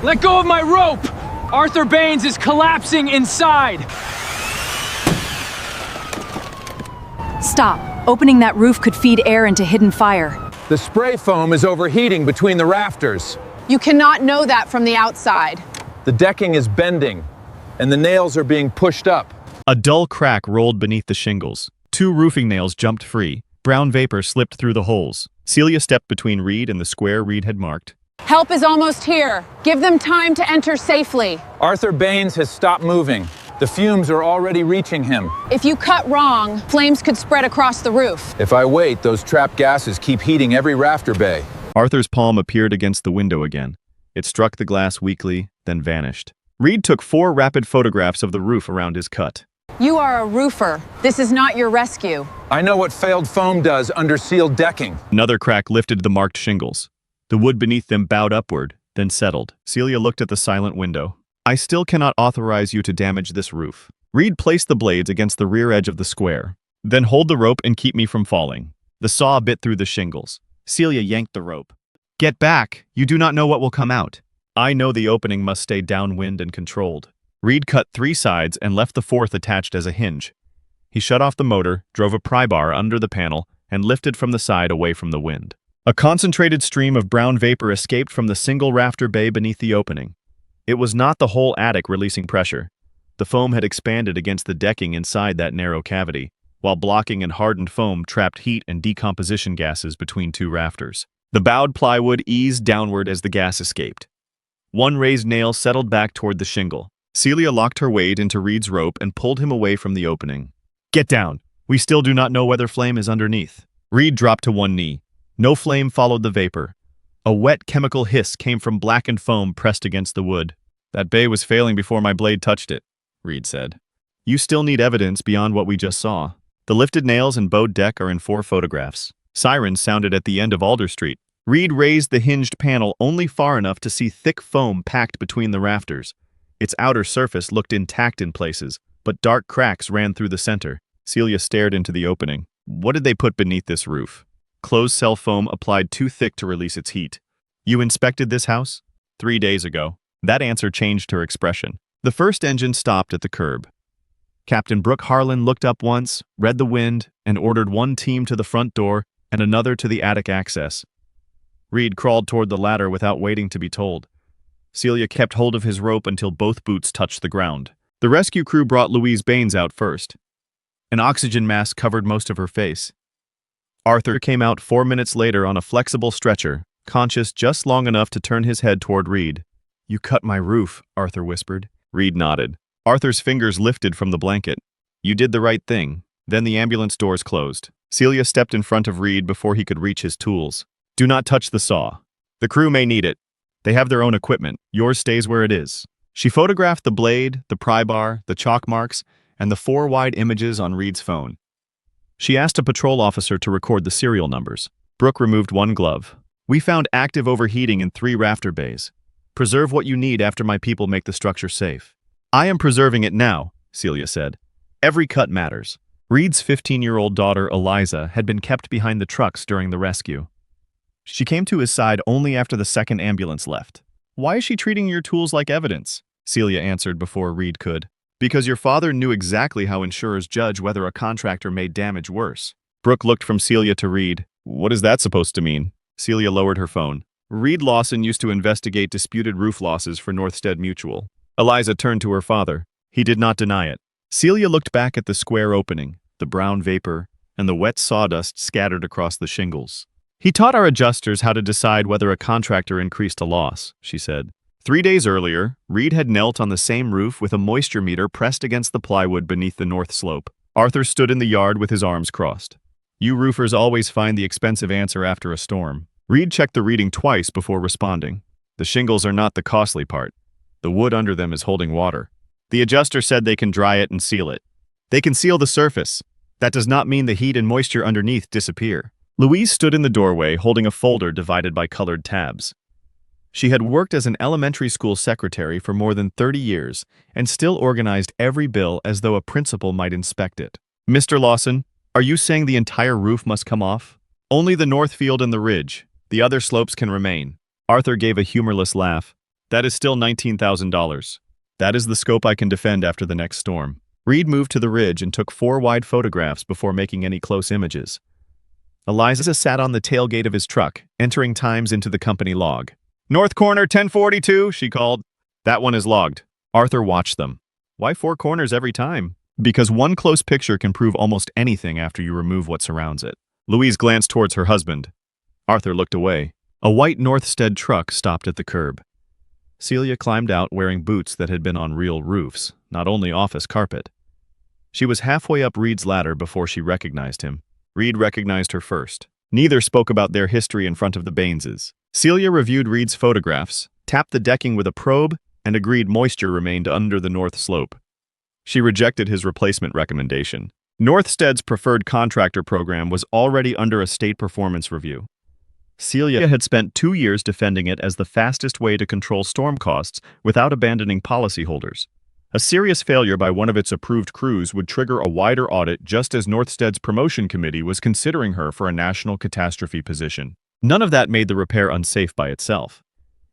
Let go of my rope! Arthur Baines is collapsing inside! Stop. Opening that roof could feed air into hidden fire. The spray foam is overheating between the rafters. You cannot know that from the outside. The decking is bending, and the nails are being pushed up. A dull crack rolled beneath the shingles. 2 roofing nails jumped free. Brown vapor slipped through the holes. Celia stepped between Reed and the square Reed had marked. Help is almost here. Give them time to enter safely. Arthur Baines has stopped moving. The fumes are already reaching him. If you cut wrong, flames could spread across the roof. If I wait, those trapped gases keep heating every rafter bay. Arthur's palm appeared against the window again. It struck the glass weakly, then vanished. Reed took 4 rapid photographs of the roof around his cut. You are a roofer. This is not your rescue. I know what failed foam does under sealed decking. Another crack lifted the marked shingles. The wood beneath them bowed upward, then settled. Celia looked at the silent window. I still cannot authorize you to damage this roof. Reed placed the blades against the rear edge of the square. Then hold the rope and keep me from falling. The saw bit through the shingles. Celia yanked the rope. Get back! You do not know what will come out. I know the opening must stay downwind and controlled. Reed cut 3 sides and left the 4th attached as a hinge. He shut off the motor, drove a pry bar under the panel, and lifted from the side away from the wind. A concentrated stream of brown vapor escaped from the single rafter bay beneath the opening. It was not the whole attic releasing pressure. The foam had expanded against the decking inside that narrow cavity, while blocking and hardened foam trapped heat and decomposition gases between 2 rafters. The bowed plywood eased downward as the gas escaped. 1 raised nail settled back toward the shingle. Celia locked her weight into Reed's rope and pulled him away from the opening. Get down. We still do not know whether flame is underneath. Reed dropped to 1 knee. No flame followed the vapor. A wet chemical hiss came from blackened foam pressed against the wood. That bay was failing before my blade touched it, Reed said. You still need evidence beyond what we just saw. The lifted nails and bowed deck are in 4 photographs. Sirens sounded at the end of Alder Street. Reed raised the hinged panel only far enough to see thick foam packed between the rafters. Its outer surface looked intact in places, but dark cracks ran through the center. Celia stared into the opening. What did they put beneath this roof? Closed cell foam applied too thick to release its heat. You inspected this house? 3 days ago. That answer changed her expression. The first engine stopped at the curb. Captain Brooke Harlan looked up once, read the wind, and ordered 1 team to the front door and another to the attic access. Reed crawled toward the ladder without waiting to be told. Celia kept hold of his rope until both boots touched the ground. The rescue crew brought Louise Baines out first. An oxygen mask covered most of her face. Arthur came out 4 minutes later on a flexible stretcher, conscious just long enough to turn his head toward Reed. You cut my roof, Arthur whispered. Reed nodded. Arthur's fingers lifted from the blanket. You did the right thing. Then the ambulance doors closed. Celia stepped in front of Reed before he could reach his tools. Do not touch the saw. The crew may need it. They have their own equipment. Yours stays where it is. She photographed the blade, the pry bar, the chalk marks, and the 4 wide images on Reed's phone. She asked a patrol officer to record the serial numbers. Brooke removed 1 glove. We found active overheating in 3 rafter bays. Preserve what you need after my people make the structure safe. I am preserving it now, Celia said. Every cut matters. Reed's 15-year-old daughter, Eliza, had been kept behind the trucks during the rescue. She came to his side only after the 2nd ambulance left. Why is she treating your tools like evidence? Celia answered before Reed could. Because your father knew exactly how insurers judge whether a contractor made damage worse. Brooke looked from Celia to Reed. What is that supposed to mean? Celia lowered her phone. Reed Lawson used to investigate disputed roof losses for Northstead Mutual. Eliza turned to her father. He did not deny it. Celia looked back at the square opening, the brown vapor, and the wet sawdust scattered across the shingles. He taught our adjusters how to decide whether a contractor increased a loss, she said. 3 days earlier, Reed had knelt on the same roof with a moisture meter pressed against the plywood beneath the north slope. Arthur stood in the yard with his arms crossed. You roofers always find the expensive answer after a storm. Reed checked the reading twice before responding. The shingles are not the costly part. The wood under them is holding water. The adjuster said they can dry it and seal it. They can seal the surface. That does not mean the heat and moisture underneath disappear. Louise stood in the doorway holding a folder divided by colored tabs. She had worked as an elementary school secretary for more than 30 years and still organized every bill as though a principal might inspect it. Mr. Lawson, are you saying the entire roof must come off? Only the north field and the ridge. The other slopes can remain. Arthur gave a humorless laugh. That is still $19,000. That is the scope I can defend after the next storm. Reed moved to the ridge and took 4 wide photographs before making any close images. Eliza sat on the tailgate of his truck, entering times into the company log. "North corner 1042, she called. "That one is logged." Arthur watched them. "Why 4 corners every time?" "Because one close picture can prove almost anything after you remove what surrounds it." Louise glanced towards her husband. Arthur looked away. A white Northstead truck stopped at the curb. Celia climbed out wearing boots that had been on real roofs, not only office carpet. She was halfway up Reed's ladder before she recognized him. Reed recognized her first. Neither spoke about their history in front of the Baineses. Celia reviewed Reed's photographs, tapped the decking with a probe, and agreed moisture remained under the north slope. She rejected his replacement recommendation. Northstead's preferred contractor program was already under a state performance review. Celia had spent 2 years defending it as the fastest way to control storm costs without abandoning policyholders. A serious failure by one of its approved crews would trigger a wider audit, just as Northstead's promotion committee was considering her for a national catastrophe position. None of that made the repair unsafe by itself.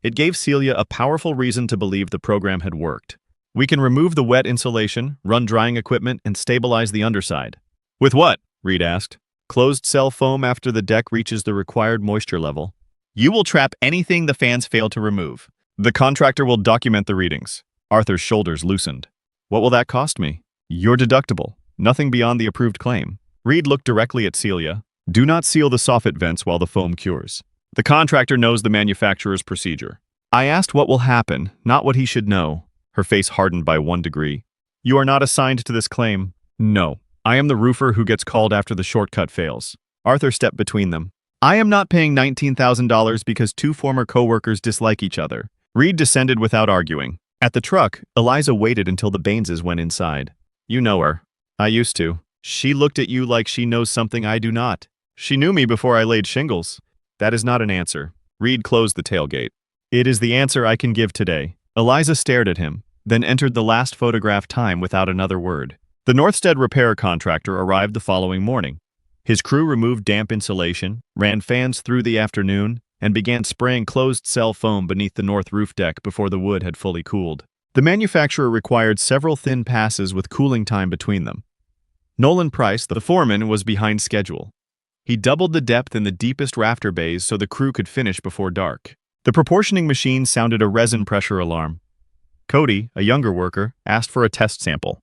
It gave Celia a powerful reason to believe the program had worked. "We can remove the wet insulation, run drying equipment, and stabilize the underside." "With what?" Reed asked. "Closed cell foam after the deck reaches the required moisture level. You will trap anything the fans fail to remove. The contractor will document the readings." Arthur's shoulders loosened. "What will that cost me?" "Your deductible. Nothing beyond the approved claim." Reed looked directly at Celia. "Do not seal the soffit vents while the foam cures. The contractor knows the manufacturer's procedure." I asked what will happen, not what he should know. Her face hardened by 1 degree. "You are not assigned to this claim." "No. I am the roofer who gets called after the shortcut fails." Arthur stepped between them. "I am not paying $19,000 because 2 former co-workers dislike each other." Reed descended without arguing. At the truck, Eliza waited until the Baineses went inside. "You know her." "I used to. She looked at you like she knows something I do not. She knew me before I laid shingles." "That is not an answer." Reed closed the tailgate. "It is the answer I can give today." Eliza stared at him, then entered the last photograph time without another word. The Northstead repair contractor arrived the following morning. His crew removed damp insulation, ran fans through the afternoon, and began spraying closed cell foam beneath the north roof deck before the wood had fully cooled. The manufacturer required several thin passes with cooling time between them. Nolan Price, the foreman, was behind schedule. He doubled the depth in the deepest rafter bays so the crew could finish before dark. The proportioning machine sounded a resin pressure alarm. Cody, a younger worker, asked for a test sample.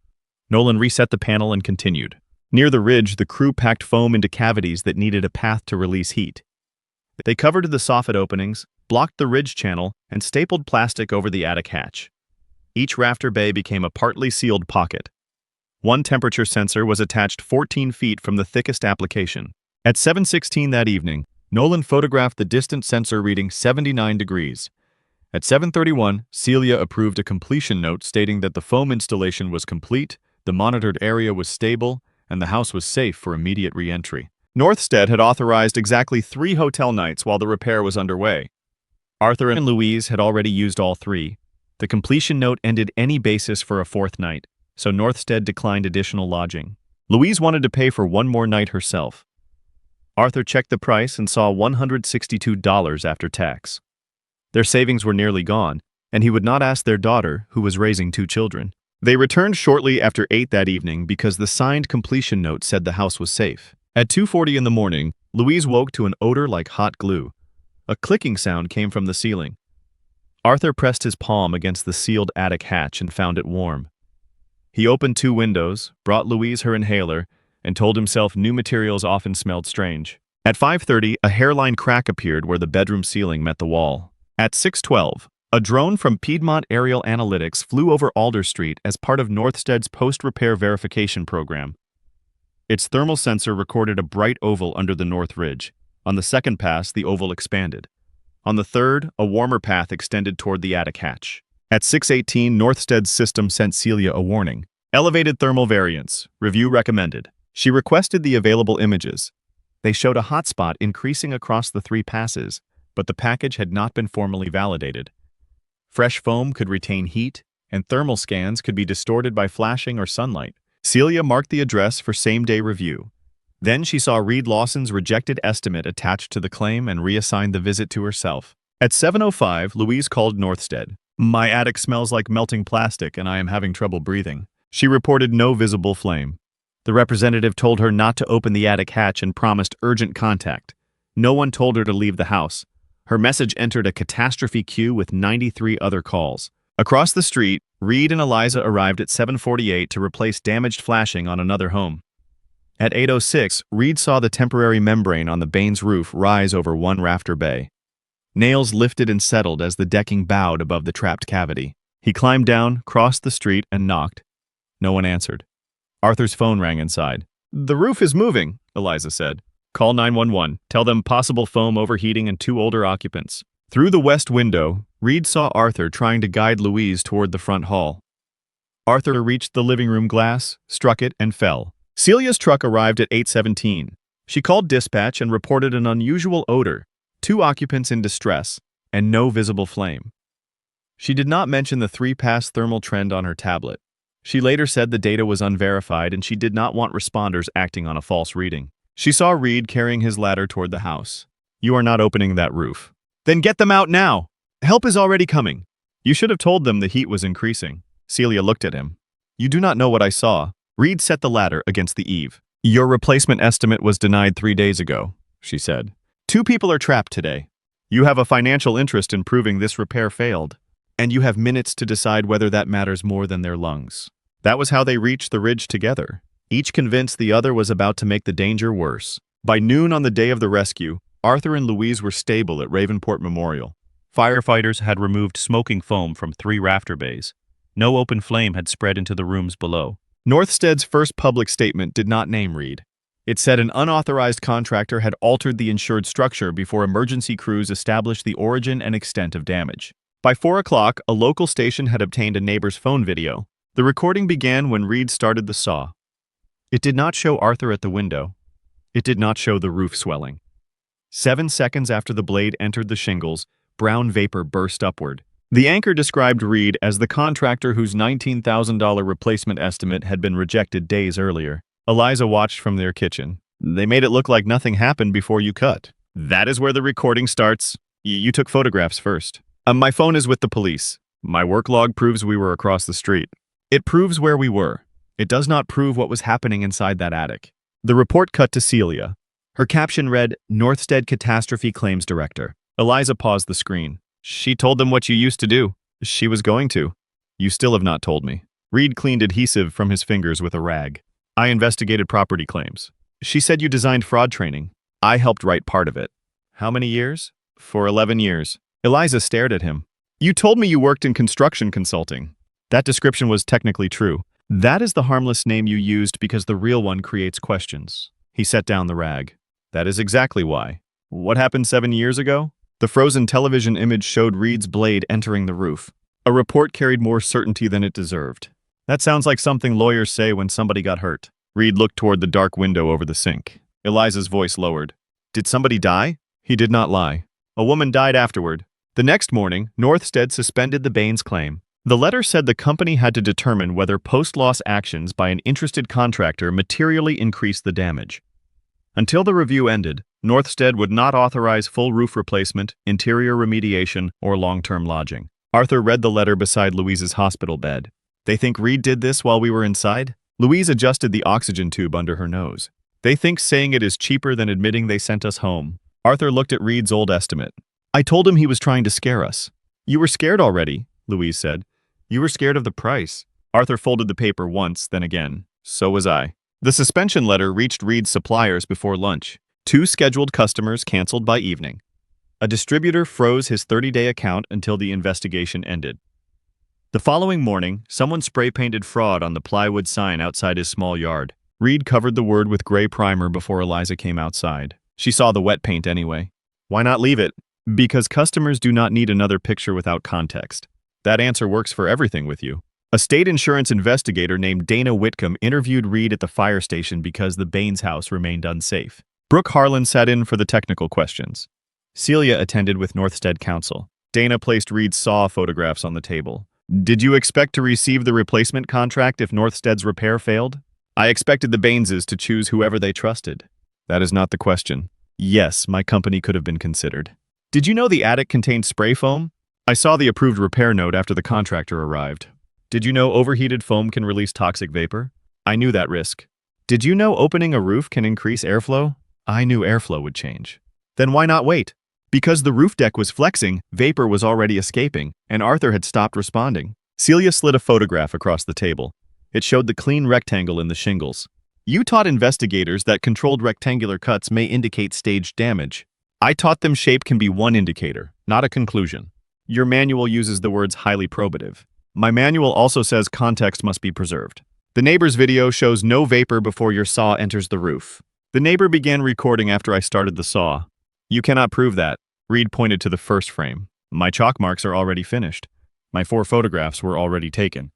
Nolan reset the panel and continued. Near the ridge, the crew packed foam into cavities that needed a path to release heat. They covered the soffit openings, blocked the ridge channel, and stapled plastic over the attic hatch. Each rafter bay became a partly sealed pocket. One temperature sensor was attached 14 feet from the thickest application. At 7:16 that evening, Nolan photographed the distant sensor reading 79 degrees. At 7:31, Celia approved a completion note stating that the foam installation was complete, the monitored area was stable, and the house was safe for immediate re-entry. Northstead had authorized exactly 3 hotel nights while the repair was underway. Arthur and Louise had already used all 3. The completion note ended any basis for a 4th night, so Northstead declined additional lodging. Louise wanted to pay for 1 more night herself. Arthur checked the price and saw $162 after tax. Their savings were nearly gone, and he would not ask their daughter, who was raising 2 children. They returned shortly after 8 that evening because the signed completion note said the house was safe. At 2:40 in the morning, Louise woke to an odor like hot glue. A clicking sound came from the ceiling. Arthur pressed his palm against the sealed attic hatch and found it warm. He opened 2 windows, brought Louise her inhaler, and told himself new materials often smelled strange. At 5:30, a hairline crack appeared where the bedroom ceiling met the wall. At 6:12, a drone from Piedmont Aerial Analytics flew over Alder Street as part of Northstead's post-repair verification program. Its thermal sensor recorded a bright oval under the north ridge. On the second pass, the oval expanded. On the third, a warmer path extended toward the attic hatch. At 6:18, Northstead's system sent Celia a warning. Elevated thermal variance. Review recommended. She requested the available images. They showed a hotspot increasing across the 3 passes, but the package had not been formally validated. Fresh foam could retain heat, and thermal scans could be distorted by flashing or sunlight. Celia marked the address for same-day review. Then she saw Reed Lawson's rejected estimate attached to the claim and reassigned the visit to herself. At 7:05, Louise called Northstead. My attic smells like melting plastic and I am having trouble breathing. She reported no visible flame. The representative told her not to open the attic hatch and promised urgent contact. No one told her to leave the house. Her message entered a catastrophe queue with 93 other calls. Across the street, Reed and Eliza arrived at 7:48 to replace damaged flashing on another home. At 8:06, Reed saw the temporary membrane on the Baines roof rise over one rafter bay. Nails lifted and settled as the decking bowed above the trapped cavity. He climbed down, crossed the street, and knocked. No one answered. Arthur's phone rang inside. "The roof is moving," Eliza said. "Call 911. Tell them possible foam overheating and 2 older occupants." Through the west window, Reed saw Arthur trying to guide Louise toward the front hall. Arthur reached the living room glass, struck it, and fell. Celia's truck arrived at 8:17. She called dispatch and reported an unusual odor, 2 occupants in distress, and no visible flame. She did not mention the 3-pass thermal trend on her tablet. She later said the data was unverified and she did not want responders acting on a false reading. She saw Reed carrying his ladder toward the house. "You are not opening that roof." "Then get them out now! Help is already coming." "You should have told them the heat was increasing." Celia looked at him. "You do not know what I saw." Reed set the ladder against the eave. "Your replacement estimate was denied 3 days ago," she said. 2 people are trapped today. You have a financial interest in proving this repair failed, and you have minutes to decide whether that matters more than their lungs. That was how they reached the ridge together, each convinced the other was about to make the danger worse. By noon on the day of the rescue, Arthur and Louise were stable at Ravenport Memorial. Firefighters had removed smoking foam from 3 rafter bays. No open flame had spread into the rooms below. Northstead's first public statement did not name Reed. It said an unauthorized contractor had altered the insured structure before emergency crews established the origin and extent of damage. By 4 o'clock, a local station had obtained a neighbor's phone video. The recording began when Reed started the saw. It did not show Arthur at the window. It did not show the roof swelling. 7 seconds after the blade entered the shingles, brown vapor burst upward. The anchor described Reed as the contractor whose $19,000 replacement estimate had been rejected days earlier. Eliza watched from their kitchen. "They made it look like nothing happened before you cut." "That is where the recording starts. You took photographs first." My phone is with the police. My work log proves we were across the street." "It proves where we were. It does not prove what was happening inside that attic." The report cut to Celia. Her caption read, "Northstead Catastrophe Claims Director." Eliza paused the screen. "She told them what you used to do." "She was going to." "You still have not told me." Reed cleaned adhesive from his fingers with a rag. "I investigated property claims." "She said you designed fraud training." "I helped write part of it." "How many years?" "For 11 years. Eliza stared at him. "You told me you worked in construction consulting." That description was technically true. "That is the harmless name you used because the real one creates questions." He set down the rag. "That is exactly why." "What happened 7 years ago?" The frozen television image showed Reed's blade entering the roof. A report carried more certainty than it deserved. "That sounds like something lawyers say when somebody got hurt." Reed looked toward the dark window over the sink. Eliza's voice lowered. "Did somebody die?" He did not lie. "A woman died afterward." The next morning, Northstead suspended the Baines claim. The letter said the company had to determine whether post-loss actions by an interested contractor materially increased the damage. Until the review ended, Northstead would not authorize full roof replacement, interior remediation, or long-term lodging. Arthur read the letter beside Louise's hospital bed. "They think Reed did this while we were inside?" Louise adjusted the oxygen tube under her nose. "They think saying it is cheaper than admitting they sent us home." Arthur looked at Reed's old estimate. "I told him he was trying to scare us." "You were scared already," Louise said. "You were scared of the price." Arthur folded the paper once, then again. "So was I." The suspension letter reached Reed's suppliers before lunch. 2 scheduled customers canceled by evening. A distributor froze his 30-day account until the investigation ended. The following morning, someone spray-painted fraud on the plywood sign outside his small yard. Reed covered the word with gray primer before Eliza came outside. She saw the wet paint anyway. "Why not leave it?" "Because customers do not need another picture without context." That answer works for everything with you. A state insurance investigator named Dana Whitcomb interviewed Reed at the fire station because the Baines house remained unsafe. Brooke Harlan sat in for the technical questions. Celia attended with Northstead counsel. Dana placed Reed's saw photographs on the table. "Did you expect to receive the replacement contract if Northstead's repair failed?" "I expected the Baineses to choose whoever they trusted." "That is not the question." "Yes, my company could have been considered." "Did you know the attic contained spray foam?" I saw the approved repair note after the contractor arrived. Did you know overheated foam can release toxic vapor? I knew that risk. Did you know opening a roof can increase airflow? I knew airflow would change. Then why not wait? Because the roof deck was flexing, vapor was already escaping, and Arthur had stopped responding. Celia slid a photograph across the table. It showed the clean rectangle in the shingles. You taught investigators that controlled rectangular cuts may indicate staged damage. I taught them shape can be one indicator, not a conclusion. Your manual uses the words highly probative. My manual also says context must be preserved. The neighbor's video shows no vapor before your saw enters the roof. The neighbor began recording after I started the saw. You cannot prove that. Reed pointed to the first frame. My chalk marks are already finished. My 4 photographs were already taken.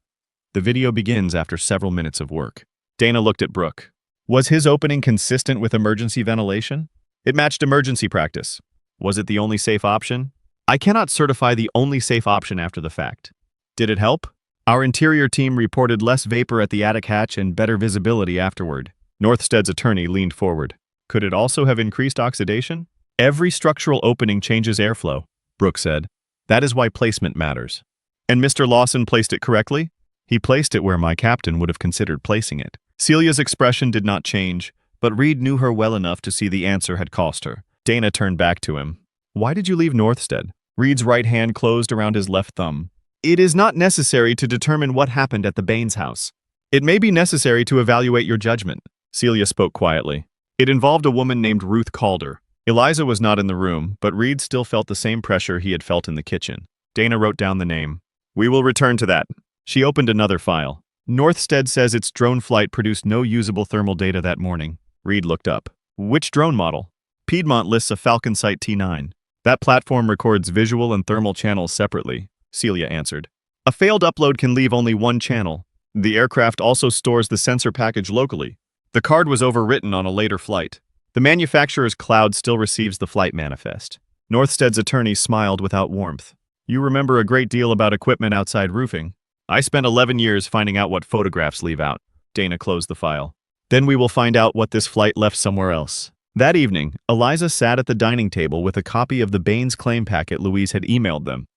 The video begins after several minutes of work. Dana looked at Brooke. Was his opening consistent with emergency ventilation? It matched emergency practice. Was it the only safe option? I cannot certify the only safe option after the fact. Did it help? Our interior team reported less vapor at the attic hatch and better visibility afterward. Northstead's attorney leaned forward. Could it also have increased oxidation? Every structural opening changes airflow, Brooke said. That is why placement matters. And Mr. Lawson placed it correctly? He placed it where my captain would have considered placing it. Celia's expression did not change, but Reed knew her well enough to see the answer had cost her. Dana turned back to him. Why did you leave Northstead? Reed's right hand closed around his left thumb. It is not necessary to determine what happened at the Baines house. It may be necessary to evaluate your judgment. Celia spoke quietly. It involved a woman named Ruth Calder. Eliza was not in the room, but Reed still felt the same pressure he had felt in the kitchen. Dana wrote down the name. We will return to that. She opened another file. Northstead says its drone flight produced no usable thermal data that morning. Reed looked up. Which drone model? Piedmont lists a Falcon Sight T9. That platform records visual and thermal channels separately, Celia answered. A failed upload can leave only one channel. The aircraft also stores the sensor package locally. The card was overwritten on a later flight. The manufacturer's cloud still receives the flight manifest. Northstead's attorney smiled without warmth. You remember a great deal about equipment outside roofing. I spent 11 years finding out what photographs leave out. Dana closed the file. Then we will find out what this flight left somewhere else. That evening, Eliza sat at the dining table with a copy of the Baines claim packet Louise had emailed them.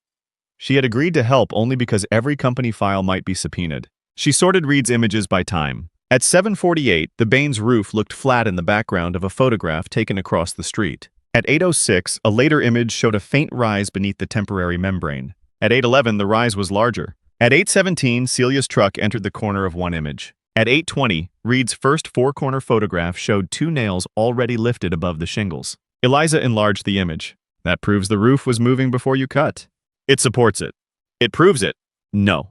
She had agreed to help only because every company file might be subpoenaed. She sorted Reed's images by time. At 7:48, the Baines roof looked flat in the background of a photograph taken across the street. At 8:06, a later image showed a faint rise beneath the temporary membrane. At 8:11, the rise was larger. At 8:17, Celia's truck entered the corner of one image. At 8:20, Reed's first 4-corner photograph showed 2 nails already lifted above the shingles. Eliza enlarged the image. That proves the roof was moving before you cut. It supports it. It proves it. No.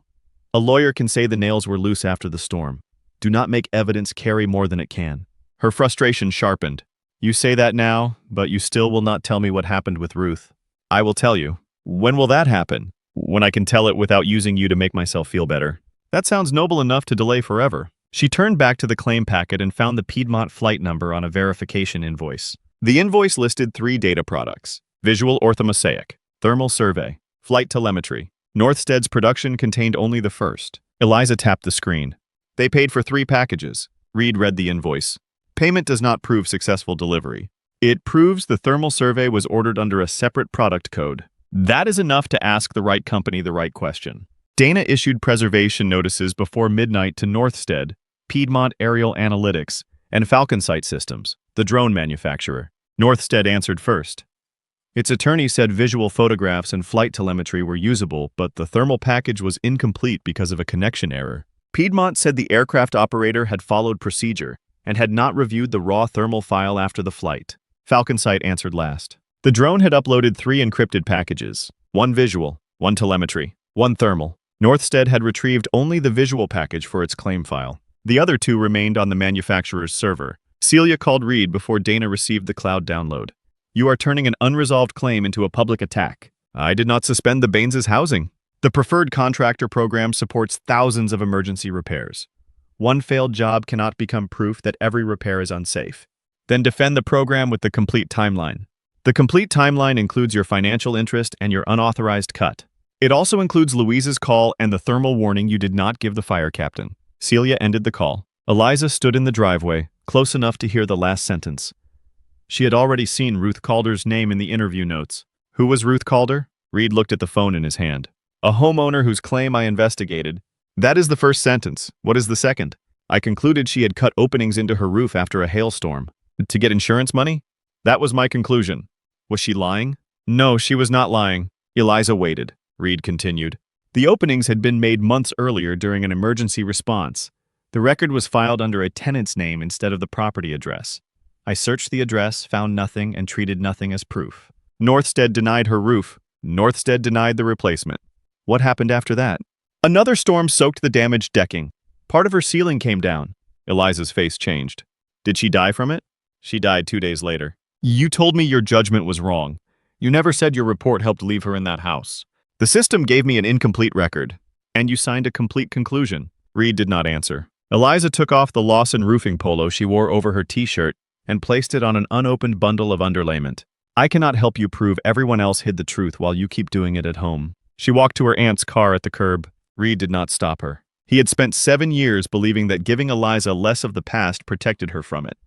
A lawyer can say the nails were loose after the storm. Do not make evidence carry more than it can. Her frustration sharpened. You say that now, but you still will not tell me what happened with Ruth. I will tell you. When will that happen? When I can tell it without using you to make myself feel better. That sounds noble enough to delay forever. She turned back to the claim packet and found the Piedmont flight number on a verification invoice. The invoice listed 3 data products: visual orthomosaic, thermal survey, flight telemetry. Northstead's production contained only the first. Eliza tapped the screen. They paid for 3 packages. Reed read the invoice. Payment does not prove successful delivery. It proves the thermal survey was ordered under a separate product code. That is enough to ask the right company the right question. Dana issued preservation notices before midnight to Northstead, Piedmont Aerial Analytics, and Falcon Sight Systems, the drone manufacturer. Northstead answered first. Its attorney said visual photographs and flight telemetry were usable, but the thermal package was incomplete because of a connection error. Piedmont said the aircraft operator had followed procedure and had not reviewed the raw thermal file after the flight. Falcon Sight answered last. The drone had uploaded 3 encrypted packages, 1 visual, 1 telemetry, 1 thermal. Northstead had retrieved only the visual package for its claim file. The other 2 remained on the manufacturer's server. Celia called Reed before Dana received the cloud download. You are turning an unresolved claim into a public attack. I did not suspend the Baines's housing. The preferred contractor program supports thousands of emergency repairs. One failed job cannot become proof that every repair is unsafe. Then defend the program with the complete timeline. The complete timeline includes your financial interest and your unauthorized cut. It also includes Louise's call and the thermal warning you did not give the fire captain. Celia ended the call. Eliza stood in the driveway, close enough to hear the last sentence. She had already seen Ruth Calder's name in the interview notes. Who was Ruth Calder? Reed looked at the phone in his hand. A homeowner whose claim I investigated. That is the first sentence. What is the second? I concluded she had cut openings into her roof after a hailstorm. To get insurance money? That was my conclusion. Was she lying? No, she was not lying. Eliza waited. Reed continued. The openings had been made months earlier during an emergency response. The record was filed under a tenant's name instead of the property address. I searched the address, found nothing, and treated nothing as proof. Northstead denied her roof. Northstead denied the replacement. What happened after that? Another storm soaked the damaged decking. Part of her ceiling came down. Eliza's face changed. Did she die from it? She died 2 days later. You told me your judgment was wrong. You never said your report helped leave her in that house. The system gave me an incomplete record. And you signed a complete conclusion. Reed did not answer. Eliza took off the Lawson roofing polo she wore over her t-shirt and placed it on an unopened bundle of underlayment. I cannot help you prove everyone else hid the truth while you keep doing it at home. She walked to her aunt's car at the curb. Reed did not stop her. He had spent 7 years believing that giving Eliza less of the past protected her from it.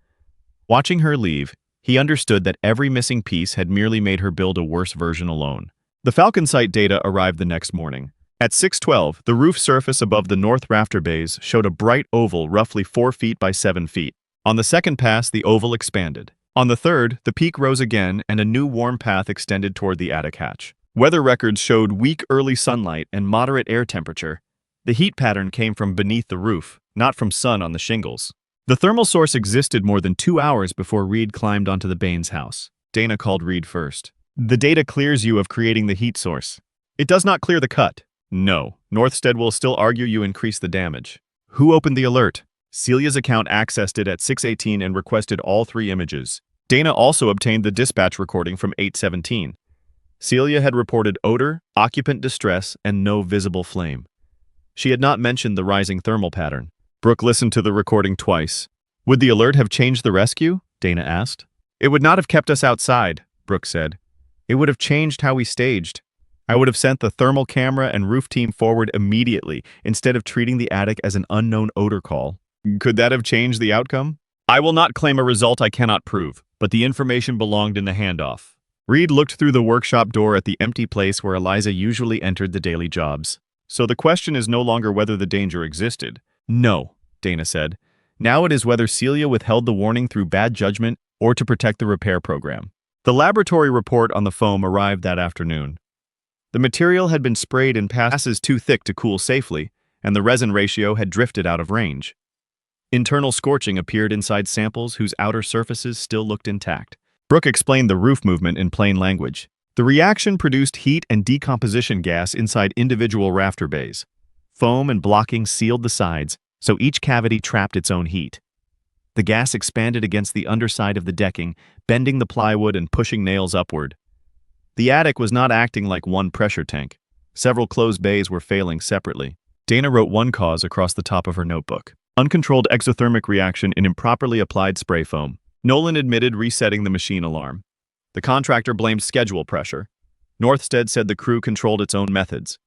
Watching her leave, he understood that every missing piece had merely made her build a worse version alone. The Falcon site data arrived the next morning. At 6:12, the roof surface above the north rafter bays showed a bright oval roughly 4 feet by 7 feet. On the second pass, the oval expanded. On the third, the peak rose again and a new warm path extended toward the attic hatch. Weather records showed weak early sunlight and moderate air temperature. The heat pattern came from beneath the roof, not from sun on the shingles. The thermal source existed more than 2 hours before Reed climbed onto the Baines house. Dana called Reed first. The data clears you of creating the heat source. It does not clear the cut. No, Northstead will still argue you increased the damage. Who opened the alert? Celia's account accessed it at 6:18 and requested all 3 images. Dana also obtained the dispatch recording from 8:17. Celia had reported odor, occupant distress, and no visible flame. She had not mentioned the rising thermal pattern. Brooke listened to the recording twice. Would the alert have changed the rescue? Dana asked. It would not have kept us outside, Brooke said. It would have changed how we staged. I would have sent the thermal camera and roof team forward immediately instead of treating the attic as an unknown odor call. Could that have changed the outcome? I will not claim a result I cannot prove, but the information belonged in the handoff. Reed looked through the workshop door at the empty place where Eliza usually entered the daily jobs. So the question is no longer whether the danger existed. No, Dana said. Now it is whether Celia withheld the warning through bad judgment or to protect the repair program. The laboratory report on the foam arrived that afternoon. The material had been sprayed in passes too thick to cool safely, and the resin ratio had drifted out of range. Internal scorching appeared inside samples whose outer surfaces still looked intact. Brooke explained the roof movement in plain language. The reaction produced heat and decomposition gas inside individual rafter bays. Foam and blocking sealed the sides, so each cavity trapped its own heat. The gas expanded against the underside of the decking, bending the plywood and pushing nails upward. The attic was not acting like one pressure tank. Several closed bays were failing separately. Dana wrote one cause across the top of her notebook. Uncontrolled exothermic reaction in improperly applied spray foam. Nolan admitted resetting the machine alarm. The contractor blamed schedule pressure. Northstead said the crew controlled its own methods.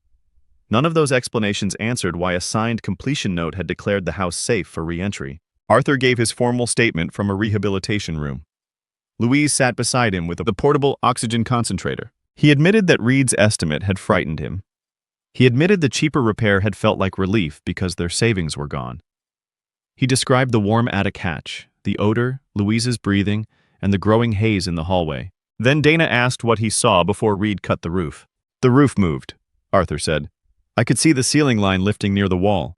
None of those explanations answered why a signed completion note had declared the house safe for re-entry. Arthur gave his formal statement from a rehabilitation room. Louise sat beside him with the portable oxygen concentrator. He admitted that Reed's estimate had frightened him. He admitted the cheaper repair had felt like relief because their savings were gone. He described the warm attic hatch, the odor, Louise's breathing, and the growing haze in the hallway. Then Dana asked what he saw before Reed cut the roof. The roof moved, Arthur said. I could see the ceiling line lifting near the wall.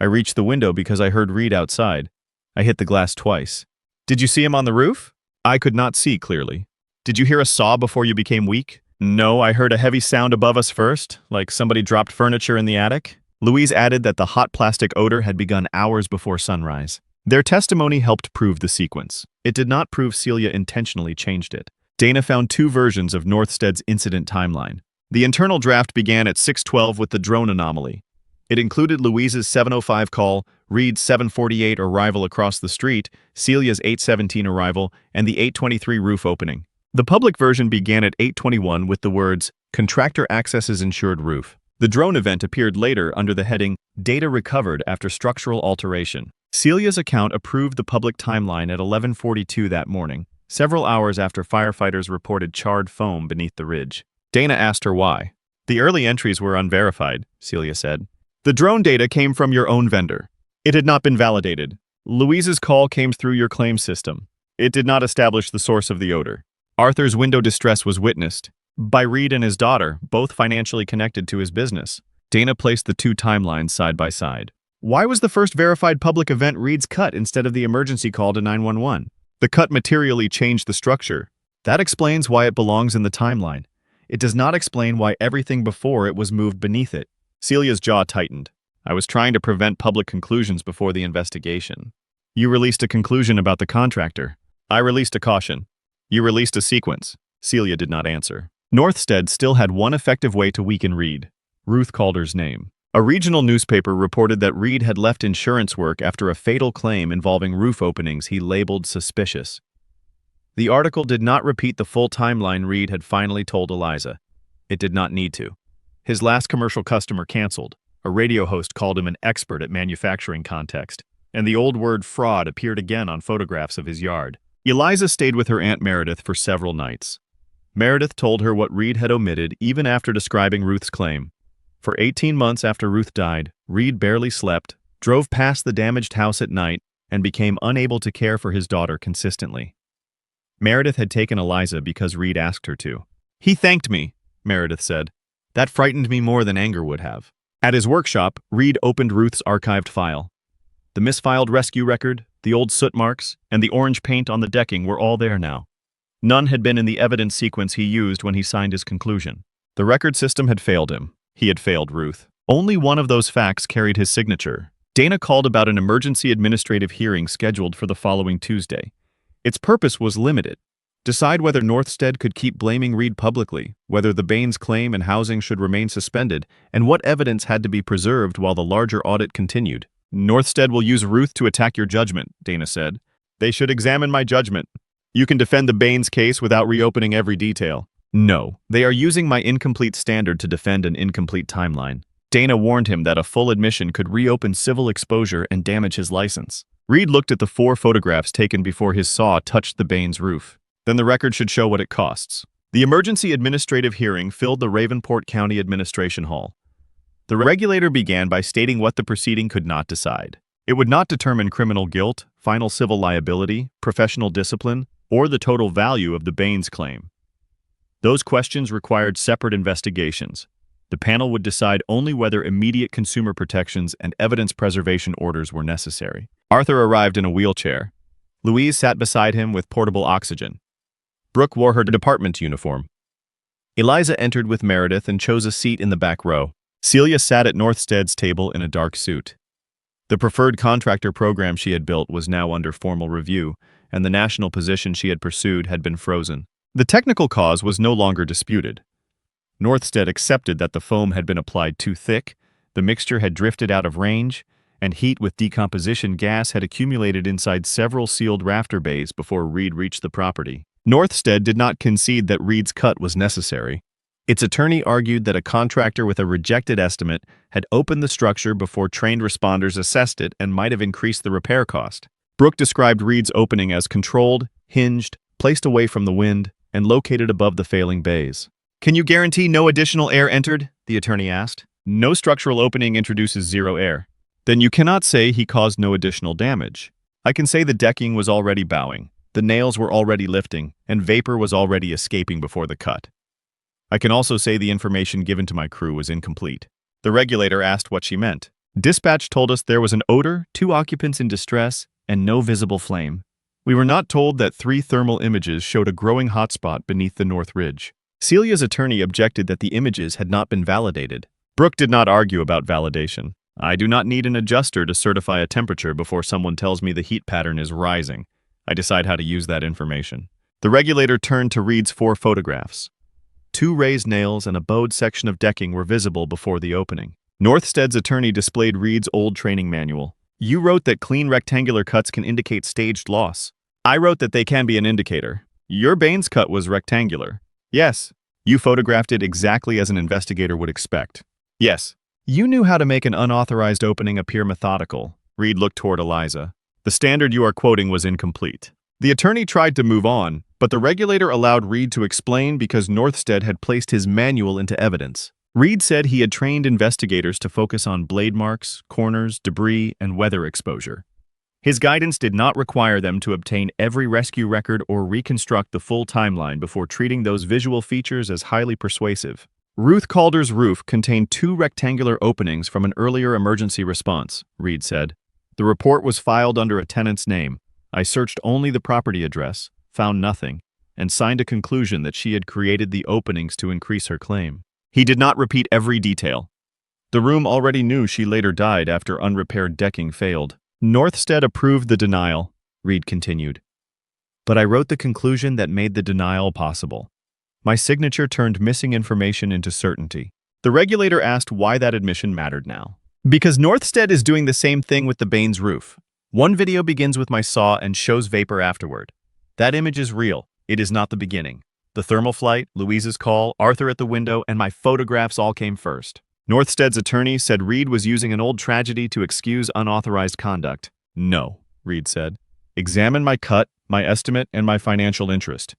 I reached the window because I heard Reed outside. I hit the glass twice. Did you see him on the roof? I could not see clearly. Did you hear a saw before you became weak? No, I heard a heavy sound above us first, like somebody dropped furniture in the attic. Louise added that the hot plastic odor had begun hours before sunrise. Their testimony helped prove the sequence. It did not prove Celia intentionally changed it. Dana found 2 versions of Northstead's incident timeline. The internal draft began at 6:12 with the drone anomaly. It included Louise's 7:05 call, Reed's 7:48 arrival across the street, Celia's 8:17 arrival, and the 8:23 roof opening. The public version began at 8:21 with the words, "Contractor accesses insured roof." The drone event appeared later under the heading, "Data recovered after structural alteration." Celia's account approved the public timeline at 11:42 that morning, several hours after firefighters reported charred foam beneath the ridge. Dana asked her why. The early entries were unverified, Celia said. The drone data came from your own vendor. It had not been validated. Louise's call came through your claim system. It did not establish the source of the odor. Arthur's window distress was witnessed by Reed and his daughter, both financially connected to his business. Dana placed the two timelines side by side. Why was the first verified public event Reed's cut instead of the emergency call to 911? The cut materially changed the structure. That explains why it belongs in the timeline. It does not explain why everything before it was moved beneath it. Celia's jaw tightened. I was trying to prevent public conclusions before the investigation. You released a conclusion about the contractor. I released a caution. You released a sequence. Celia did not answer. Northstead still had one effective way to weaken Reed. Ruth Calder's name. A regional newspaper reported that Reed had left insurance work after a fatal claim involving roof openings he labeled suspicious. The article did not repeat the full timeline Reed had finally told Eliza. It did not need to. His last commercial customer canceled. A radio host called him an expert at manufacturing context, and the old word fraud appeared again on photographs of his yard. Eliza stayed with her Aunt Meredith for several nights. Meredith told her what Reed had omitted even after describing Ruth's claim. For 18 months after Ruth died, Reed barely slept, drove past the damaged house at night, and became unable to care for his daughter consistently. Meredith had taken Eliza because Reed asked her to. He thanked me, Meredith said. That frightened me more than anger would have. At his workshop, Reed opened Ruth's archived file. The misfiled rescue record, the old soot marks, and the orange paint on the decking were all there now. None had been in the evidence sequence he used when he signed his conclusion. The record system had failed him. He had failed Ruth. Only one of those facts carried his signature. Dana called about an emergency administrative hearing scheduled for the following Tuesday. Its purpose was limited. Decide whether Northstead could keep blaming Reed publicly, whether the Baines claim and housing should remain suspended, and what evidence had to be preserved while the larger audit continued. Northstead will use Ruth to attack your judgment, Dana said. They should examine my judgment. You can defend the Baines case without reopening every detail. No, they are using my incomplete standard to defend an incomplete timeline. Dana warned him that a full admission could reopen civil exposure and damage his license. Reed looked at the 4 photographs taken before his saw touched the Baines roof. Then the record should show what it costs. The emergency administrative hearing filled the Ravenport County Administration Hall. The regulator began by stating what the proceeding could not decide. It would not determine criminal guilt, final civil liability, professional discipline, or the total value of the Baines claim. Those questions required separate investigations. The panel would decide only whether immediate consumer protections and evidence preservation orders were necessary. Arthur arrived in a wheelchair. Louise sat beside him with portable oxygen. Brooke wore her department uniform. Eliza entered with Meredith and chose a seat in the back row. Celia sat at Northstead's table in a dark suit. The preferred contractor program she had built was now under formal review, and the national position she had pursued had been frozen. The technical cause was no longer disputed. Northstead accepted that the foam had been applied too thick, the mixture had drifted out of range, and heat with decomposition gas had accumulated inside several sealed rafter bays before Reed reached the property. Northstead did not concede that Reed's cut was necessary. Its attorney argued that a contractor with a rejected estimate had opened the structure before trained responders assessed it and might have increased the repair cost. Brooke described Reed's opening as controlled, hinged, placed away from the wind, and located above the failing bays. Can you guarantee no additional air entered? The attorney asked. No structural opening introduces zero air. Then you cannot say he caused no additional damage. I can say the decking was already bowing, the nails were already lifting, and vapor was already escaping before the cut. I can also say the information given to my crew was incomplete. The regulator asked what she meant. Dispatch told us there was an odor, 2 occupants in distress, and no visible flame. We were not told that 3 thermal images showed a growing hotspot beneath the North Ridge. Celia's attorney objected that the images had not been validated. Brooke did not argue about validation. I do not need an adjuster to certify a temperature before someone tells me the heat pattern is rising. I decide how to use that information. The regulator turned to Reed's 4 photographs. 2 raised nails and a bowed section of decking were visible before the opening. Northstead's attorney displayed Reed's old training manual. You wrote that clean rectangular cuts can indicate staged loss. I wrote that they can be an indicator. Your Baines cut was rectangular. Yes. You photographed it exactly as an investigator would expect. Yes. You knew how to make an unauthorized opening appear methodical. Reed looked toward Eliza. The standard you are quoting was incomplete. The attorney tried to move on, but the regulator allowed Reed to explain because Northstead had placed his manual into evidence. Reed said he had trained investigators to focus on blade marks, corners, debris, and weather exposure. His guidance did not require them to obtain every rescue record or reconstruct the full timeline before treating those visual features as highly persuasive. Ruth Calder's roof contained 2 rectangular openings from an earlier emergency response, Reed said. The report was filed under a tenant's name. I searched only the property address, found nothing, and signed a conclusion that she had created the openings to increase her claim. He did not repeat every detail. The room already knew she later died after unrepaired decking failed. Northstead approved the denial, Reed continued. But I wrote the conclusion that made the denial possible. My signature turned missing information into certainty. The regulator asked why that admission mattered now. Because Northstead is doing the same thing with the Baines roof. One video begins with my saw and shows vapor afterward. That image is real. It is not the beginning. The thermal flight, Louise's call, Arthur at the window, and my photographs all came first. Northstead's attorney said Reed was using an old tragedy to excuse unauthorized conduct. No, Reed said. Examine my cut, my estimate, and my financial interest.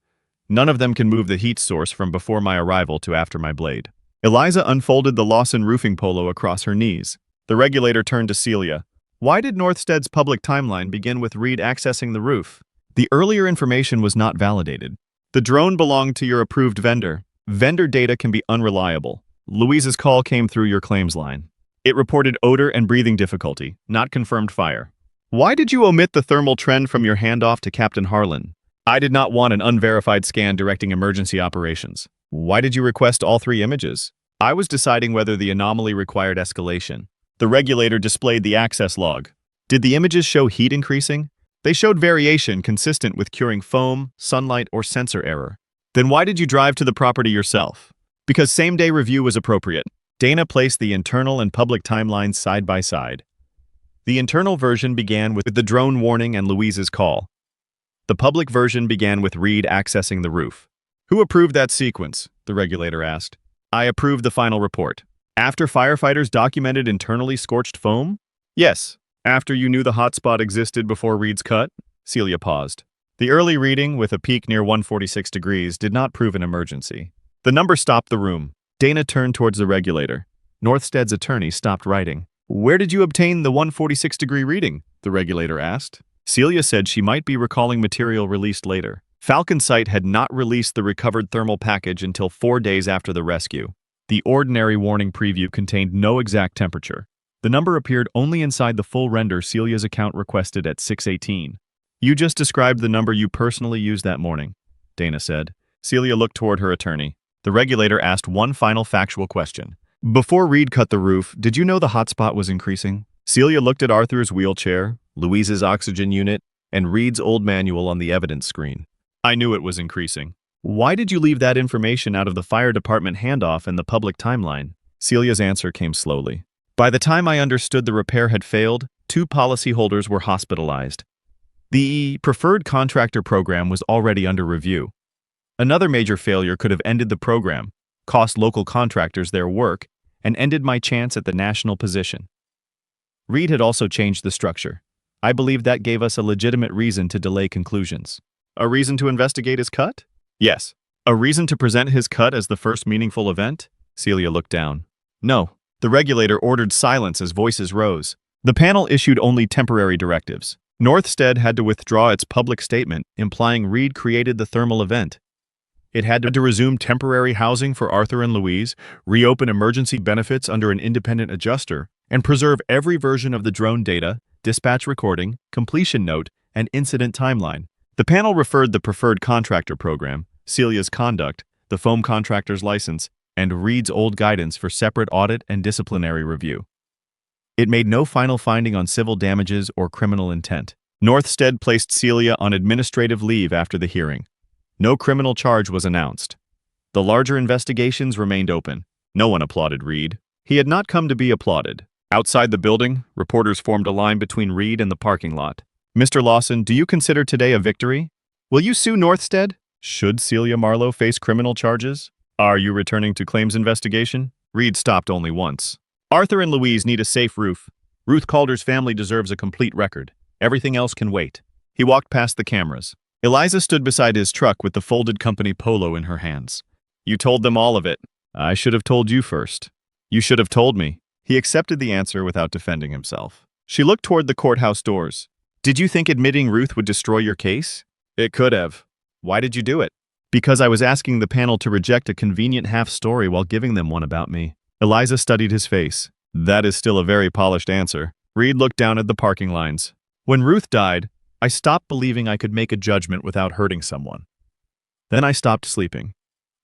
None of them can move the heat source from before my arrival to after my blade. Eliza unfolded the Lawson roofing polo across her knees. The regulator turned to Celia. Why did Northstead's public timeline begin with Reed accessing the roof? The earlier information was not validated. The drone belonged to your approved vendor. Vendor data can be unreliable. Louise's call came through your claims line. It reported odor and breathing difficulty, not confirmed fire. Why did you omit the thermal trend from your handoff to Captain Harlan? I did not want an unverified scan directing emergency operations. Why did you request all 3 images? I was deciding whether the anomaly required escalation. The regulator displayed the access log. Did the images show heat increasing? They showed variation consistent with curing foam, sunlight, or sensor error. Then why did you drive to the property yourself? Because same-day review was appropriate. Dana placed the internal and public timelines side by side. The internal version began with the drone warning and Louise's call. The public version began with Reed accessing the roof. Who approved that sequence? The regulator asked. I approved the final report. After firefighters documented internally scorched foam? Yes. After you knew the hotspot existed before Reed's cut? Celia paused. The early reading, with a peak near 146 degrees, did not prove an emergency. The number stopped the room. Dana turned towards the regulator. Northstead's attorney stopped writing. Where did you obtain the 146-degree reading? The regulator asked. Celia said she might be recalling material released later. Falcon Site had not released the recovered thermal package until 4 days after the rescue. The ordinary warning preview contained no exact temperature. The number appeared only inside the full render Celia's account requested at 6:18. You just described the number you personally used that morning, Dana said. Celia looked toward her attorney. The regulator asked one final factual question. Before Reed cut the roof, did you know the hotspot was increasing? Celia looked at Arthur's wheelchair, Louise's oxygen unit, and Reed's old manual on the evidence screen. I knew it was increasing. Why did you leave that information out of the fire department handoff and the public timeline? Celia's answer came slowly. By the time I understood the repair had failed, 2 policyholders were hospitalized. The preferred contractor program was already under review. Another major failure could have ended the program, cost local contractors their work, and ended my chance at the national position. Reed had also changed the structure. I believe that gave us a legitimate reason to delay conclusions. A reason to investigate his cut? Yes. A reason to present his cut as the first meaningful event? Celia looked down. No. The regulator ordered silence as voices rose. The panel issued only temporary directives. Northstead had to withdraw its public statement, implying Reed created the thermal event. It had to resume temporary housing for Arthur and Louise, reopen emergency benefits under an independent adjuster, and preserve every version of the drone data, dispatch recording, completion note, and incident timeline. The panel referred the preferred contractor program, Celia's conduct, the foam contractor's license, and Reed's old guidance for separate audit and disciplinary review. It made no final finding on civil damages or criminal intent. Northstead placed Celia on administrative leave after the hearing. No criminal charge was announced. The larger investigations remained open. No one applauded Reed. He had not come to be applauded. Outside the building, reporters formed a line between Reed and the parking lot. Mr. Lawson, do you consider today a victory? Will you sue Northstead? Should Celia Marlowe face criminal charges? Are you returning to claims investigation? Reed stopped only once. Arthur and Louise need a safe roof. Ruth Calder's family deserves a complete record. Everything else can wait. He walked past the cameras. Eliza stood beside his truck with the folded company polo in her hands. You told them all of it. I should have told you first. You should have told me. He accepted the answer without defending himself. She looked toward the courthouse doors. Did you think admitting Ruth would destroy your case? It could have. Why did you do it? Because I was asking the panel to reject a convenient half-story while giving them one about me. Eliza studied his face. That is still a very polished answer. Reed looked down at the parking lines. When Ruth died, I stopped believing I could make a judgment without hurting someone. Then I stopped sleeping.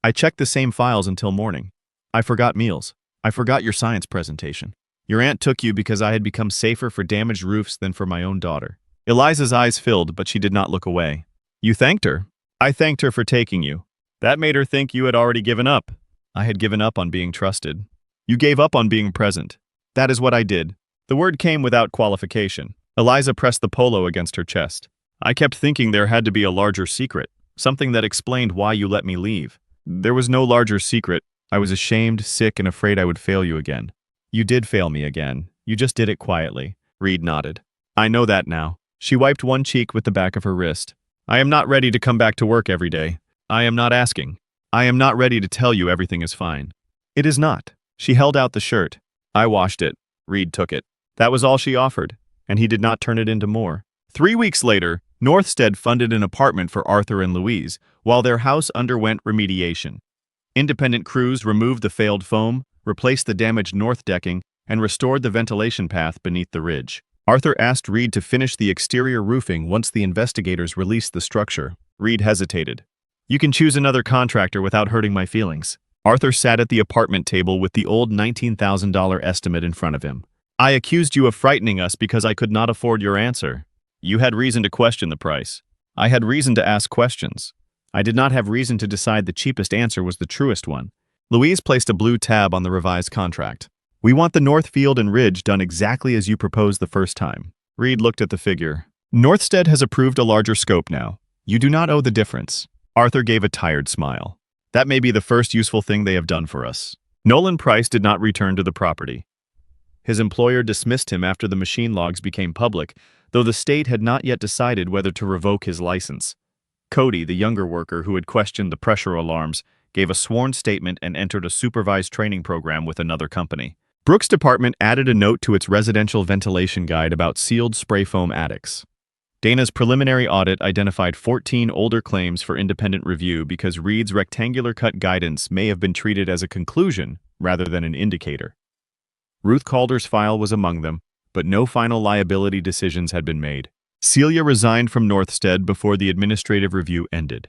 I checked the same files until morning. I forgot meals. I forgot your science presentation. Your aunt took you because I had become safer for damaged roofs than for my own daughter. Eliza's eyes filled, but she did not look away. You thanked her? I thanked her for taking you. That made her think you had already given up. I had given up on being trusted. You gave up on being present. That is what I did. The word came without qualification. Eliza pressed the polo against her chest. I kept thinking there had to be a larger secret, something that explained why you let me leave. There was no larger secret. I was ashamed, sick, and afraid I would fail you again. You did fail me again. You just did it quietly. Reed nodded. I know that now. She wiped one cheek with the back of her wrist. I am not ready to come back to work every day. I am not asking. I am not ready to tell you everything is fine. It is not. She held out the shirt. I washed it. Reed took it. That was all she offered, and he did not turn it into more. 3 weeks later, Northstead funded an apartment for Arthur and Louise, while their house underwent remediation. Independent crews removed the failed foam, replaced the damaged north decking, and restored the ventilation path beneath the ridge. Arthur asked Reed to finish the exterior roofing once the investigators released the structure. Reed hesitated. You can choose another contractor without hurting my feelings. Arthur sat at the apartment table with the old $19,000 estimate in front of him. I accused you of frightening us because I could not afford your answer. You had reason to question the price. I had reason to ask questions. I did not have reason to decide the cheapest answer was the truest one. Louise placed a blue tab on the revised contract. We want the north field and ridge done exactly as you proposed the first time. Reed looked at the figure. Northstead has approved a larger scope now. You do not owe the difference. Arthur gave a tired smile. That may be the first useful thing they have done for us. Nolan Price did not return to the property. His employer dismissed him after the machine logs became public, though the state had not yet decided whether to revoke his license. Cody, the younger worker who had questioned the pressure alarms, gave a sworn statement and entered a supervised training program with another company. Brooks' department added a note to its residential ventilation guide about sealed spray foam attics. Dana's preliminary audit identified 14 older claims for independent review because Reed's rectangular cut guidance may have been treated as a conclusion rather than an indicator. Ruth Calder's file was among them, but no final liability decisions had been made. Celia resigned from Northstead before the administrative review ended.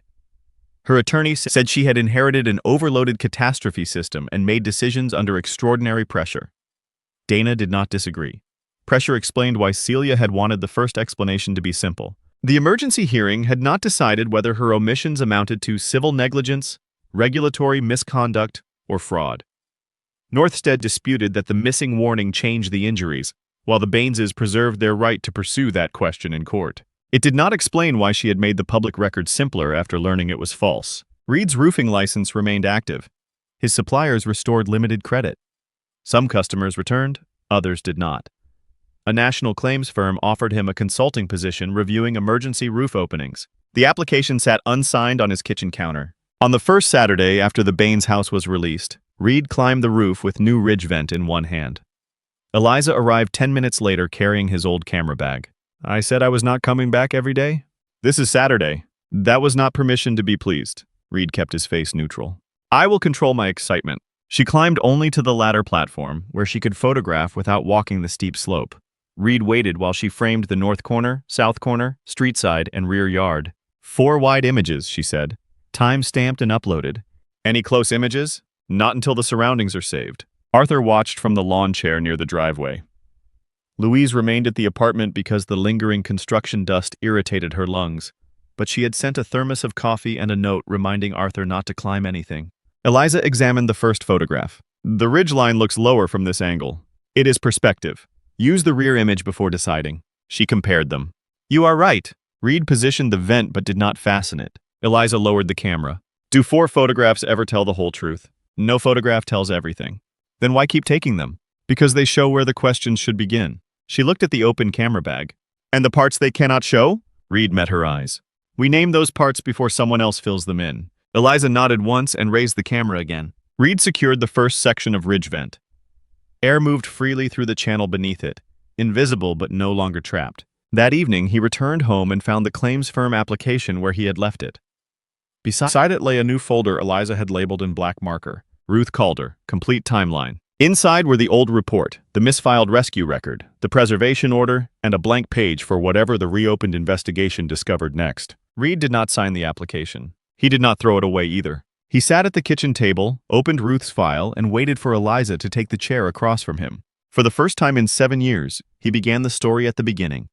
Her attorney said she had inherited an overloaded catastrophe system and made decisions under extraordinary pressure. Dana did not disagree. Pressure explained why Celia had wanted the first explanation to be simple. The emergency hearing had not decided whether her omissions amounted to civil negligence, regulatory misconduct, or fraud. Northstead disputed that the missing warning changed the injuries, while the Baineses preserved their right to pursue that question in court. It did not explain why she had made the public record simpler after learning it was false. Reed's roofing license remained active. His suppliers restored limited credit. Some customers returned, others did not. A national claims firm offered him a consulting position reviewing emergency roof openings. The application sat unsigned on his kitchen counter. On the first Saturday after the Baines house was released, Reed climbed the roof with new ridge vent in one hand. Eliza arrived 10 minutes later carrying his old camera bag. I said I was not coming back every day? This is Saturday. That was not permission to be pleased. Reed kept his face neutral. I will control my excitement. She climbed only to the ladder platform, where she could photograph without walking the steep slope. Reed waited while she framed the north corner, south corner, street side, and rear yard. 4 wide images, she said. Time-stamped and uploaded. Any close images? Not until the surroundings are saved. Arthur watched from the lawn chair near the driveway. Louise remained at the apartment because the lingering construction dust irritated her lungs, but she had sent a thermos of coffee and a note reminding Arthur not to climb anything. Eliza examined the first photograph. The ridgeline looks lower from this angle. It is perspective. Use the rear image before deciding. She compared them. You are right. Reed positioned the vent but did not fasten it. Eliza lowered the camera. Do 4 photographs ever tell the whole truth? No photograph tells everything. Then why keep taking them? Because they show where the questions should begin. She looked at the open camera bag. And the parts they cannot show? Reed met her eyes. We name those parts before someone else fills them in. Eliza nodded once and raised the camera again. Reed secured the first section of ridge vent. Air moved freely through the channel beneath it, invisible but no longer trapped. That evening, he returned home and found the claims firm application where he had left it. Beside it lay a new folder Eliza had labeled in black marker. Ruth Calder, complete timeline. Inside were the old report, the misfiled rescue record, the preservation order, and a blank page for whatever the reopened investigation discovered next. Reed did not sign the application. He did not throw it away either. He sat at the kitchen table, opened Ruth's file, and waited for Eliza to take the chair across from him. For the first time in 7 years, he began the story at the beginning.